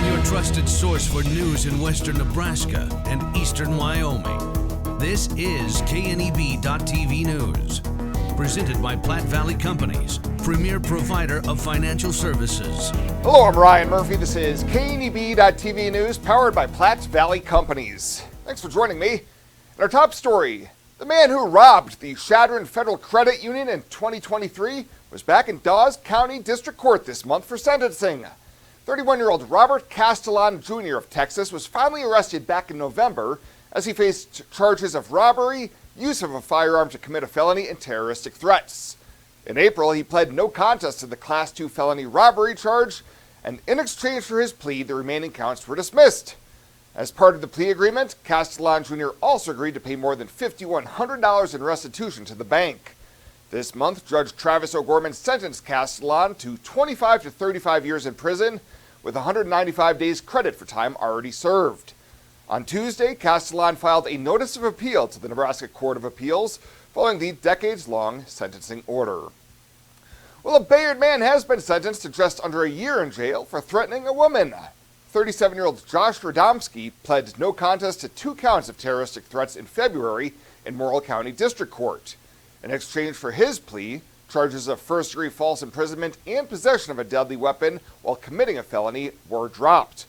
Your trusted source for news in western Nebraska and eastern Wyoming. This is KNEB.TV News. Presented by Platte Valley Companies, premier provider of financial services. Hello, I'm Ryan Murphy. This is KNEB.TV News, powered by Platte Valley Companies. Thanks for joining me. In our top story, the man who robbed the Chadron Federal Credit Union in 2023 was back in Dawes County District Court this month for sentencing. 31-year-old Robert Castellan Jr. of Texas was finally arrested back in November as he faced charges of robbery, use of a firearm to commit a felony, and terroristic threats. In April, he pled no contest to the Class 2 felony robbery charge, and in exchange for his plea, the remaining counts were dismissed. As part of the plea agreement, Castellan Jr. also agreed to pay more than $5,100 in restitution to the bank. This month, Judge Travis O'Gorman sentenced Castellan to 25 to 35 years in prison, with 195 days credit for time already served. On Tuesday, Castellan filed a notice of appeal to the Nebraska Court of Appeals following the decades-long sentencing order. Well, a Bayard man has been sentenced to just under a year in jail for threatening a woman. 37-year-old Josh Radomski pled no contest to 2 counts of terroristic threats in February in Morrill County District Court. In exchange for his plea, charges of first-degree false imprisonment and possession of a deadly weapon while committing a felony were dropped.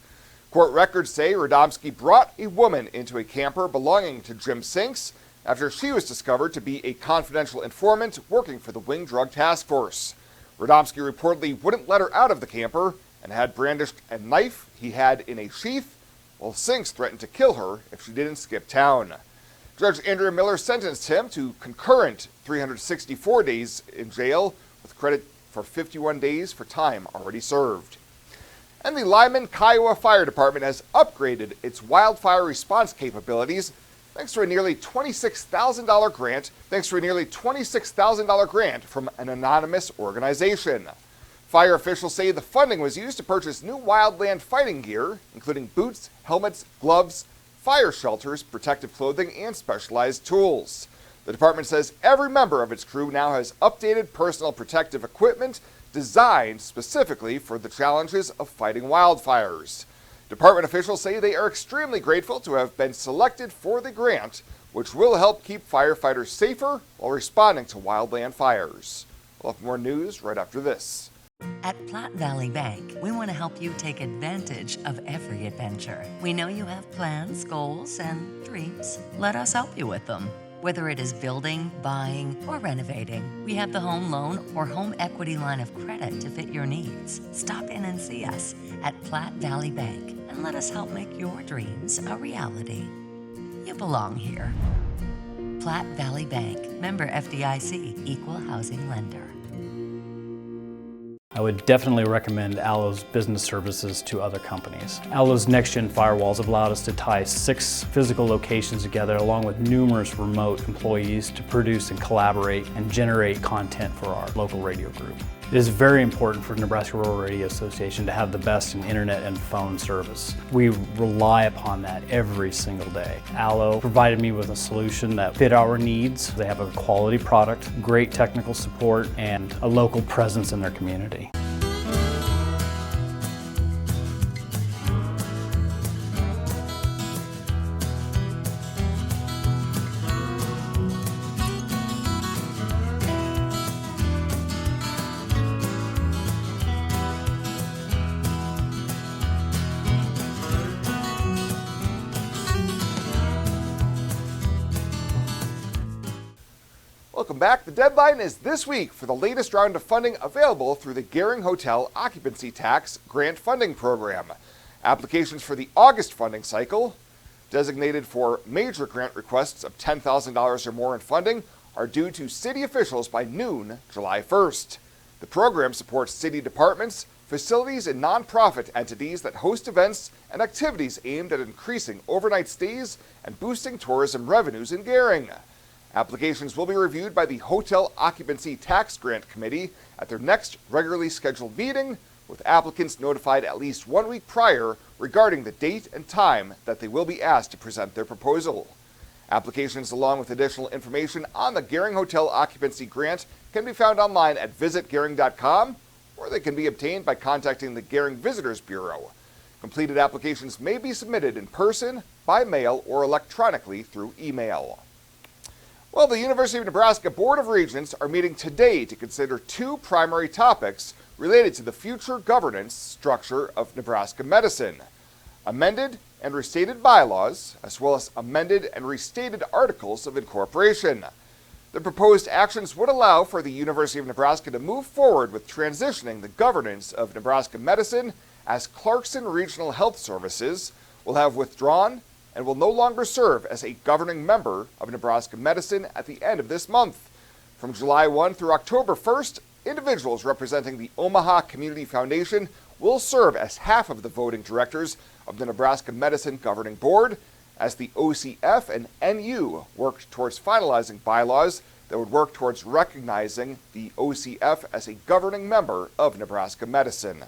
Court records say Radomski brought a woman into a camper belonging to Jim Sinks after she was discovered to be a confidential informant working for the Wing Drug Task Force. Radomski reportedly wouldn't let her out of the camper and had brandished a knife he had in a sheath, while Sinks threatened to kill her if she didn't skip town. Judge Andrea Miller sentenced him to concurrent 364 days in jail with credit for 51 days for time already served. And the Lyman, Kiowa Fire Department has upgraded its wildfire response capabilities thanks to a nearly $26,000 grant from an anonymous organization. Fire officials say the funding was used to purchase new wildland fighting gear, including boots, helmets, gloves, fire shelters, protective clothing, and specialized tools. The department says every member of its crew now has updated personal protective equipment designed specifically for the challenges of fighting wildfires. Department officials say they are extremely grateful to have been selected for the grant, which will help keep firefighters safer while responding to wildland fires. We'll have more news right after this. At Platte Valley Bank, we want to help you take advantage of every adventure. We know you have plans, goals, and dreams. Let us help you with them. Whether it is building, buying, or renovating, we have the home loan or home equity line of credit to fit your needs. Stop in and see us at Platte Valley Bank and let us help make your dreams a reality. You belong here. Platte Valley Bank, member FDIC, equal housing lender. I would definitely recommend Allo's business services to other companies. Allo's next-gen firewalls have allowed us to tie 6 physical locations together along with numerous remote employees to produce and collaborate and generate content for our local radio group. It is very important for Nebraska Rural Radio Association to have the best in internet and phone service. We rely upon that every single day. Allo provided me with a solution that fit our needs. They have a quality product, great technical support, and a local presence in their community. Welcome back. The deadline is this week for the latest round of funding available through the Gehring Hotel Occupancy Tax Grant Funding Program. Applications for the August funding cycle, designated for major grant requests of $10,000 or more in funding, are due to city officials by noon, July 1st. The program supports city departments, facilities, and nonprofit entities that host events and activities aimed at increasing overnight stays and boosting tourism revenues in Gehring. Applications will be reviewed by the Hotel Occupancy Tax Grant Committee at their next regularly scheduled meeting, with applicants notified at least 1 week prior regarding the date and time that they will be asked to present their proposal. Applications along with additional information on the Gehring Hotel Occupancy Grant can be found online at visitgehring.com, or they can be obtained by contacting the Gehring Visitors Bureau. Completed applications may be submitted in person, by mail, or electronically through email. Well, the University of Nebraska Board of Regents are meeting today to consider two primary topics related to the future governance structure of Nebraska medicine: amended and restated bylaws, as well as amended and restated articles of incorporation. The proposed actions would allow for the University of Nebraska to move forward with transitioning the governance of Nebraska medicine, as Clarkson Regional Health Services will have withdrawn and will no longer serve as a governing member of Nebraska medicine at the end of this month. From July 1 through October 1st, individuals representing the Omaha Community Foundation will serve as half of the voting directors of the Nebraska Medicine Governing Board, as the OCF and NU worked towards finalizing bylaws that would work towards recognizing the OCF as a governing member of Nebraska medicine.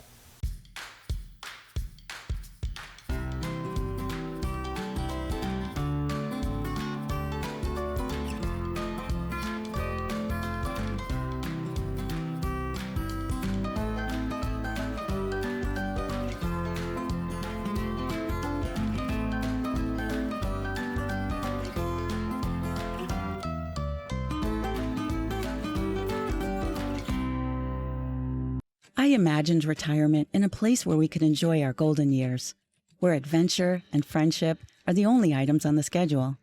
I imagined retirement in a place where we could enjoy our golden years, where adventure and friendship are the only items on the schedule.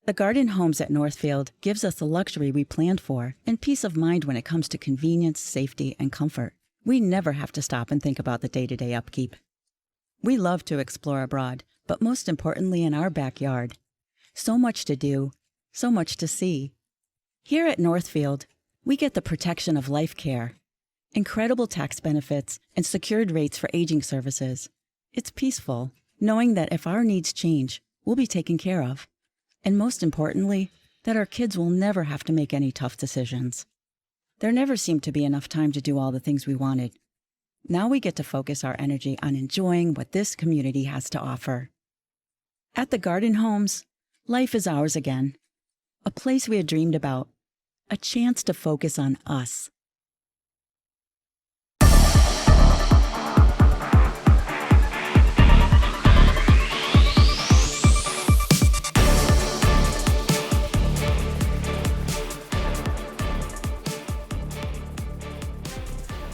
The Garden Homes at Northfield gives us the luxury we planned for and peace of mind when it comes to convenience, safety, and comfort. We never have to stop and think about the day-to-day upkeep. We love to explore abroad, but most importantly in our backyard. So much to do, so much to see. Here at Northfield, we get the protection of life care, incredible tax benefits, and secured rates for aging services. It's peaceful, knowing that if our needs change, we'll be taken care of. And most importantly, that our kids will never have to make any tough decisions. There never seemed to be enough time to do all the things we wanted. Now we get to focus our energy on enjoying what this community has to offer. At the Garden Homes, life is ours again. A place we had dreamed about. A chance to focus on us.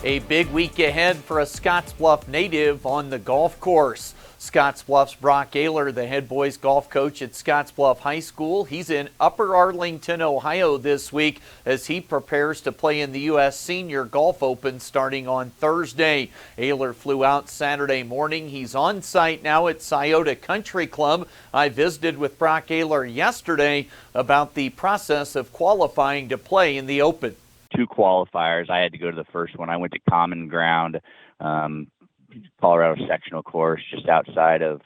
A big week ahead for a Scottsbluff native on the golf course. Scottsbluff's Brock Ayler, the head boys golf coach at Scottsbluff High School. He's in Upper Arlington, Ohio this week as he prepares to play in the U.S. Senior Golf Open starting on Thursday. Ayler flew out Saturday morning. He's on site now at Scioto Country Club. I visited with Brock Ayler yesterday about the process of qualifying to play in the Open. Two qualifiers. I had to go to the first one. I went to Common Ground, Colorado sectional course just outside of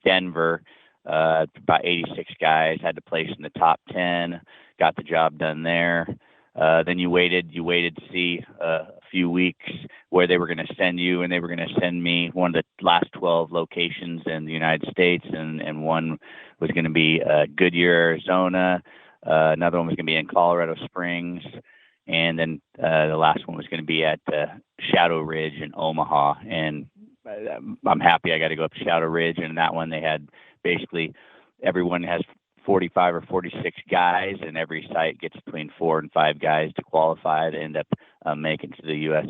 Denver. About 86 guys, had to place in the top 10, got the job done there. Then you waited to see a few weeks where they were going to send you, and they were going to send me one of the last 12 locations in the United States, and one was going to be Goodyear, Arizona. Another one was going to be in Colorado Springs, and then the last one was going to be at Shadow Ridge in Omaha. And I'm happy I got to go up to Shadow Ridge, and that one they had basically everyone has 45 or 46 guys, and every site gets between 4 and 5 guys to qualify to end up making to the U.S.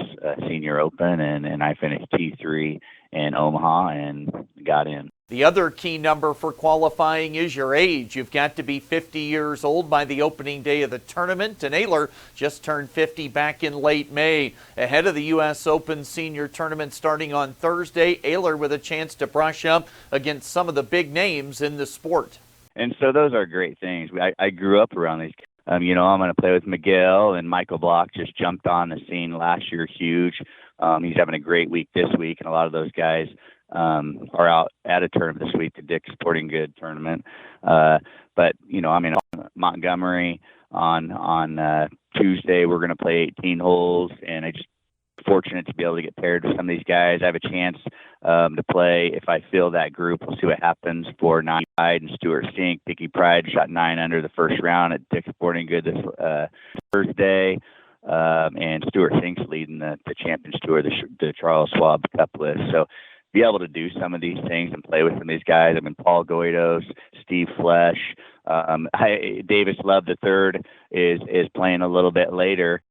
Senior Open, and I finished T3 in Omaha and got in. The other key number for qualifying is your age. You've got to be 50 years old by the opening day of the tournament, and Ayler just turned 50 back in late May. Ahead of the U.S. Open Senior Tournament starting on Thursday, Ayler with a chance to brush up against some of the big names in the sport. And so those are great things. I grew up around these. I'm going to play with Miguel, and Michael Block just jumped on the scene last year, huge. He's having a great week this week, and a lot of those guys are out at a tournament this week, the Dick's Sporting Good tournament. But Montgomery on Tuesday, we're going to play 18 holes, and I just fortunate to be able to get paired with some of these guys. I have a chance to play if I fill that group. We'll see what happens for Nine Pride and Stuart Sink. Picky Pride shot 9 under the first round at Dick's Sporting Good this Thursday. And Stuart Sink's leading the Champions Tour, the Charles Schwab Cup list. So be able to do some of these things and play with some of these guys. I mean, Paul Goidos, Steve Flesh, Davis Love III is playing a little bit later.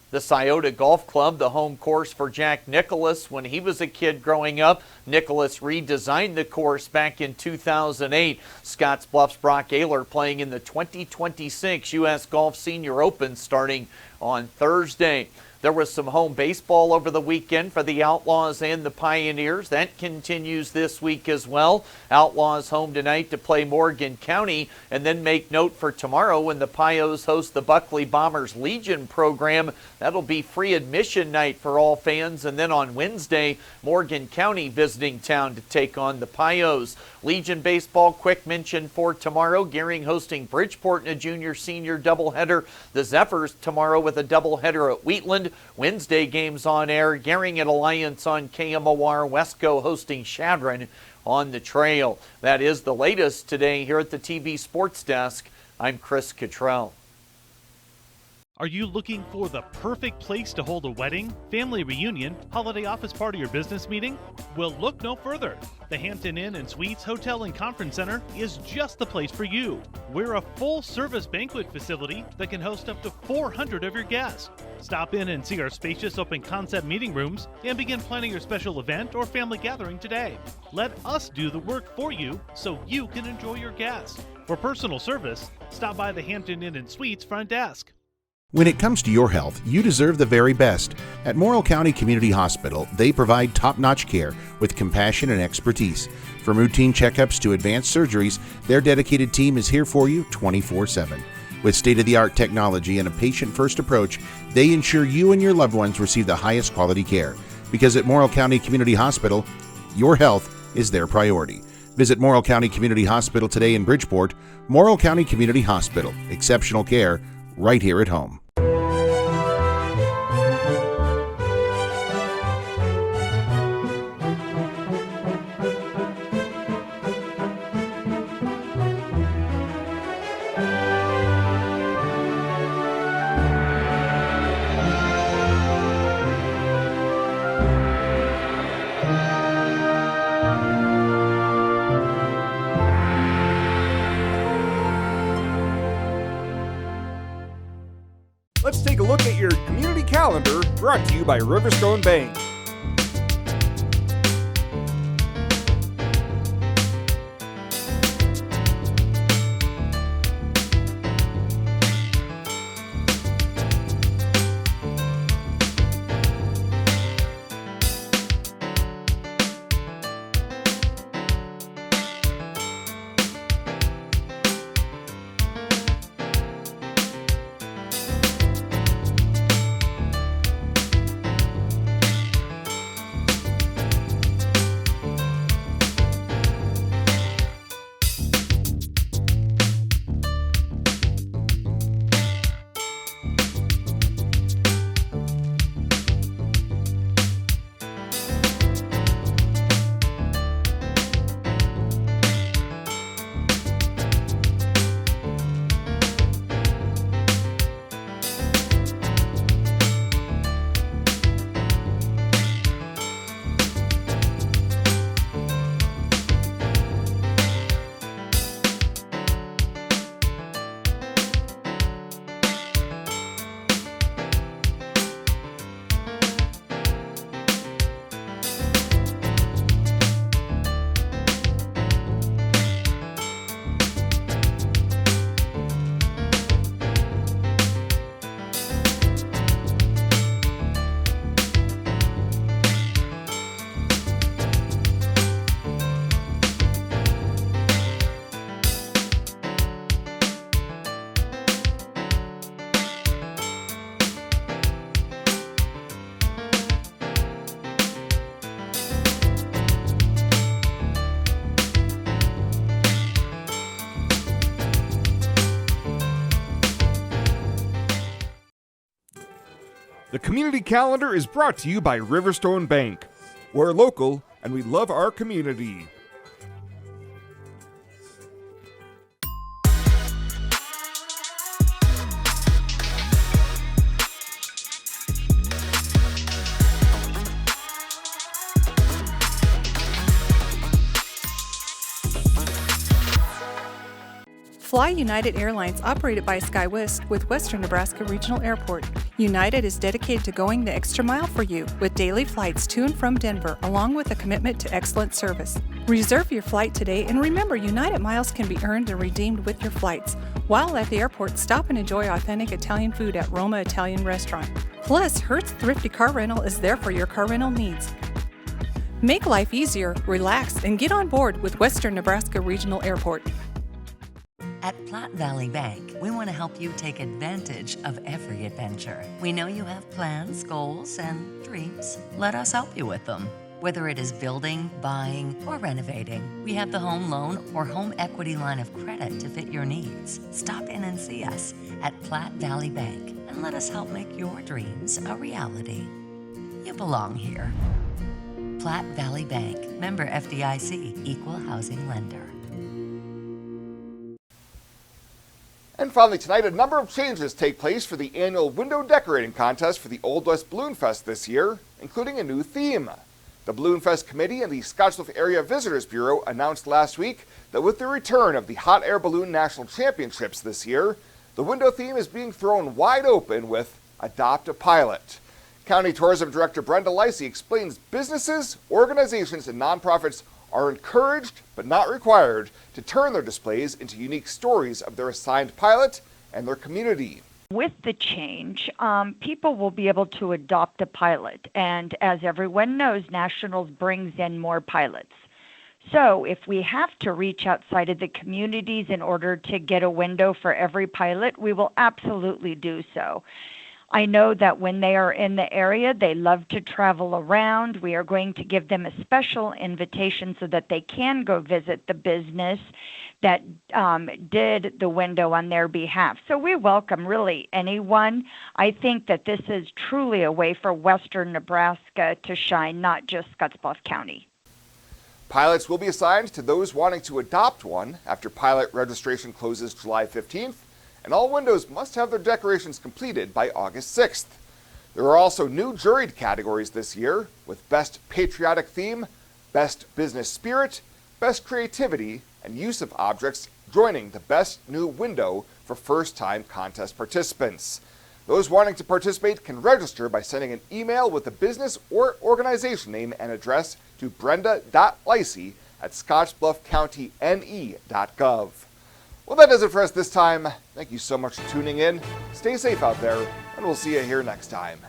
The Scioto Golf Club, the home course for Jack Nicklaus when he was a kid growing up. Nicklaus redesigned the course back in 2008. Scottsbluff's Brock Ayler playing in the 2026 U.S. Golf Senior Open starting on Thursday. There was some home baseball over the weekend for the Outlaws and the Pioneers. That continues this week as well. Outlaws home tonight to play Morgan County, and then make note for tomorrow when the Pios host the Buckley Bombers Legion program. That'll be free admission night for all fans, and then on Wednesday, Morgan County visiting town to take on the Pios. Legion baseball, quick mention for tomorrow. Gearing hosting Bridgeport in a junior-senior doubleheader. The Zephyrs tomorrow with a doubleheader at Wheatland. Wednesday games on air. Gearing at Alliance on KMOR. Wesco hosting Chadron on the Trail. That is the latest today here at the TV Sports Desk. I'm Chris Cottrell. Are you looking for the perfect place to hold a wedding, family reunion, holiday office party, or business meeting? Well, look no further. The Hampton Inn and Suites Hotel and Conference Center is just the place for you. We're a full-service banquet facility that can host up to 400 of your guests. Stop in and see our spacious open-concept meeting rooms and begin planning your special event or family gathering today. Let us do the work for you so you can enjoy your guests. For personal service, stop by the Hampton Inn and Suites front desk. When it comes to your health, you deserve the very best. At Morrill County Community Hospital, they provide top-notch care with compassion and expertise. From routine checkups to advanced surgeries, their dedicated team is here for you 24/7. With state-of-the-art technology and a patient-first approach, they ensure you and your loved ones receive the highest quality care. Because at Morrill County Community Hospital, your health is their priority. Visit Morrill County Community Hospital today in Bridgeport. Morrill County Community Hospital. Exceptional care right here at home. Let's take a look at your community calendar, brought to you by Riverstone Bank. The community calendar is brought to you by Riverstone Bank. We're local and we love our community. Fly United Airlines, operated by SkyWest with Western Nebraska Regional Airport. United is dedicated to going the extra mile for you with daily flights to and from Denver, along with a commitment to excellent service. Reserve your flight today, and remember, United miles can be earned and redeemed with your flights. While at the airport, stop and enjoy authentic Italian food at Roma Italian Restaurant. Plus, Hertz Thrifty Car Rental is there for your car rental needs. Make life easier, relax, and get on board with Western Nebraska Regional Airport. At Platte Valley Bank, we want to help you take advantage of every adventure. We know you have plans, goals, and dreams. Let us help you with them. Whether it is building, buying, or renovating, we have the home loan or home equity line of credit to fit your needs. Stop in and see us at Platte Valley Bank and let us help make your dreams a reality. You belong here. Platte Valley Bank, member FDIC, equal housing lender. And finally tonight, a number of changes take place for the annual window decorating contest for the Old West Balloon Fest this year, including a new theme. The Balloon Fest Committee and the Scottsbluff Area Visitors Bureau announced last week that with the return of the Hot Air Balloon National Championships this year, the window theme is being thrown wide open with Adopt a Pilot. County Tourism Director Brenda Licey explains businesses, organizations, and nonprofits are encouraged but not required to turn their displays into unique stories of their assigned pilot and their community. With the change, people will be able to adopt a pilot, and as everyone knows, Nationals brings in more pilots. So if we have to reach outside of the communities in order to get a window for every pilot, we will absolutely do so. I know that when they are in the area, they love to travel around. We are going to give them a special invitation so that they can go visit the business that did the window on their behalf. So we welcome really anyone. I think that this is truly a way for Western Nebraska to shine, not just Scottsbluff County. Pilots will be assigned to those wanting to adopt one after pilot registration closes July 15th. And all windows must have their decorations completed by August 6th. There are also new juried categories this year, with Best Patriotic Theme, Best Business Spirit, Best Creativity, and Use of Objects joining the Best New Window for first-time contest participants. Those wanting to participate can register by sending an email with the business or organization name and address to brenda.licey@scottsbluffcountynE.gov. Well, that does it for us this time. Thank you so much for tuning in. Stay safe out there, and we'll see you here next time.